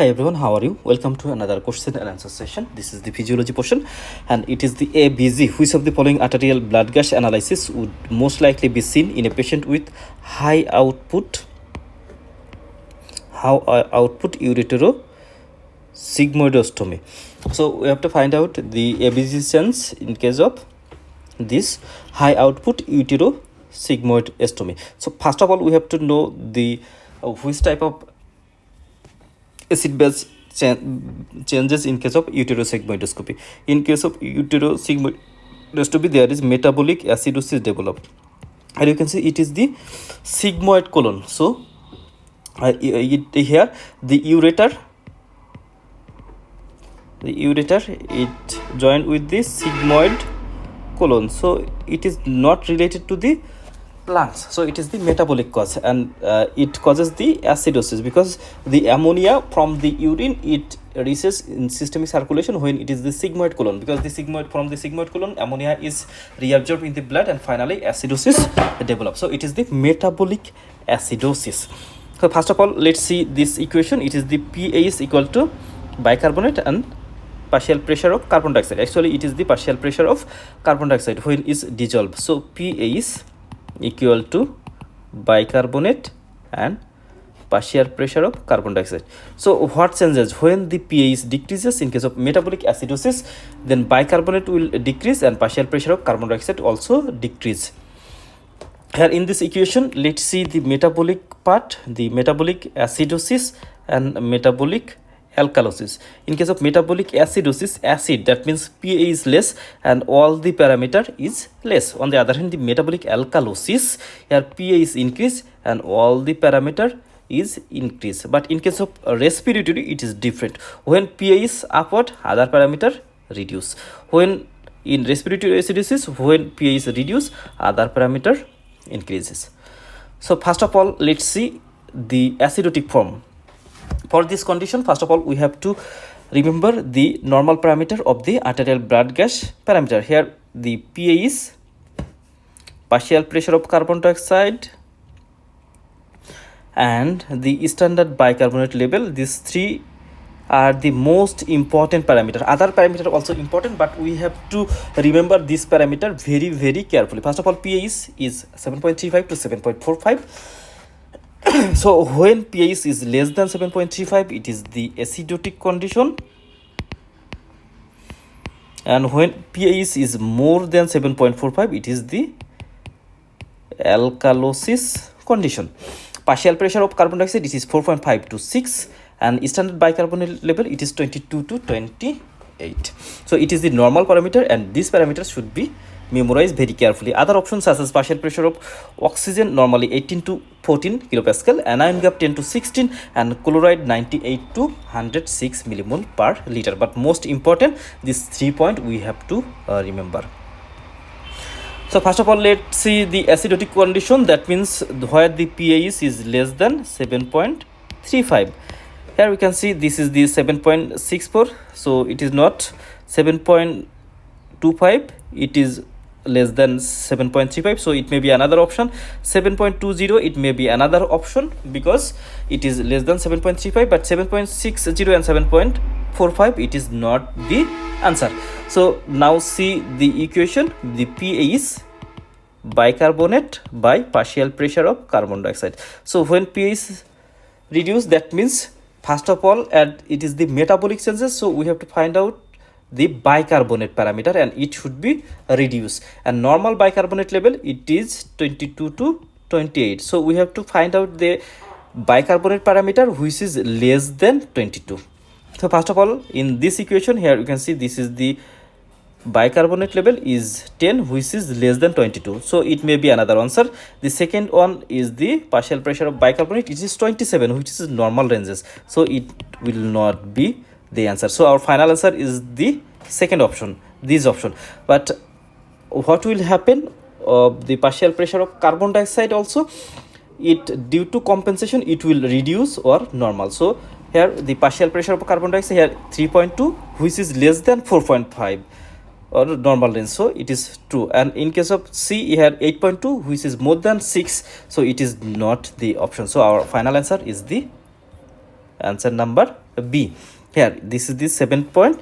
Hi everyone, how are you? Welcome to another question and answer session. This is the physiology portion and it is the ABG. Which of the following arterial blood gas analysis would most likely be seen in a patient with high output ureterosigmoidostomy? So we have to find out the ABG sense in case of this high output uterosigmoidostomy. So first of all, we have to know the which type of acid base changes in case of uterosigmoidoscopy. In case of uterosigmoidoscopy, there is metabolic acidosis developed, and you can see it is the sigmoid colon. So here the ureter it joined with the sigmoid colon, so it is not related to the lungs, so it is the metabolic cause, and it causes the acidosis because the ammonia from the urine it reaches in systemic circulation when it is the sigmoid colon, because the sigmoid colon ammonia is reabsorbed in the blood and finally acidosis develops. So it is the metabolic acidosis. So first of all, let's see this equation. It is the pH equal to bicarbonate and partial pressure of carbon dioxide. Actually it is the partial pressure of carbon dioxide when it is dissolved. So pH equal to bicarbonate and partial pressure of carbon dioxide. So what changes when the pH decreases? In case of metabolic acidosis, then bicarbonate will decrease and partial pressure of carbon dioxide also decrease. Here in this equation, let's see the metabolic part, the metabolic acidosis and metabolic alkalosis. In case of metabolic acidosis, acid, that means pH is less and all the parameter is less. On the other hand, the metabolic alkalosis, here pH is increased and all the parameter is increased. But in case of respiratory, it is different. When pH is upward, other parameter reduce. When in respiratory acidosis, when pH is reduced, other parameter increases. So first of all, let's see the acidotic form. For this condition, first of all, we have to remember the normal parameter of the arterial blood gas parameter. Here the pH is partial pressure of carbon dioxide and the standard bicarbonate level. These three are the most important parameter. Other parameter are also important, but we have to remember this parameter very carefully. First of all, pH is 7.35 to 7.45. So when pH is less than 7.35, it is the acidotic condition, and when pH is more than 7.45, it is the alkalosis condition. Partial pressure of carbon dioxide, it is 4.5 to 6, and standard bicarbonate level, it is 22 to 28. So it is the normal parameter, and these parameters should be memorized very carefully. Other options such as partial pressure of oxygen normally 18 to 14 kilopascal, anion gap 10 to 16, and chloride 98 to 106 millimole per liter. But most important, these 3 points we have to remember. So first of all, let's see the acidotic condition. That means where the pH is less than 7.35. Here we can see this is the 7.64. So it is not 7.25. It is less than 7.35, so it may be another option. 7.20, it may be another option because it is less than 7.35, but 7.60 and 7.45, it is not the answer. So now see the equation. The pH is bicarbonate by partial pressure of carbon dioxide. So when pH is reduced, that means first of all, and it is the metabolic changes, so we have to find out the bicarbonate parameter, and it should be reduced, and normal bicarbonate level, it is 22 to 28. So we have to find out the bicarbonate parameter which is less than 22. So first of all, in this equation, here you can see this is the bicarbonate level is 10, which is less than 22, so it may be another answer. The second one is the partial pressure of bicarbonate, it is 27, which is normal ranges, so it will not be the answer. So our final answer is the second option, this option. But what will happen of the partial pressure of carbon dioxide also, it due to compensation it will reduce or normal. So here the partial pressure of carbon dioxide here 3.2, which is less than 4.5 or normal range, so it is true. And in case of C, here 8.2, which is more than 6, so it is not the option. So our final answer is the answer number B. Here this is the 7 point.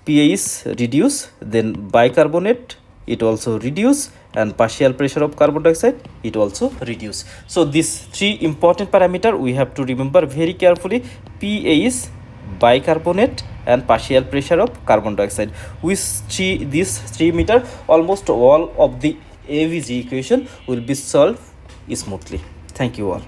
Pa is reduce, then bicarbonate it also reduce, and partial pressure of carbon dioxide it also reduce. So these three important parameter we have to remember very carefully. Pa is bicarbonate and partial pressure of carbon dioxide. With these three meter, almost all of the ABG equation will be solved smoothly. Thank you all.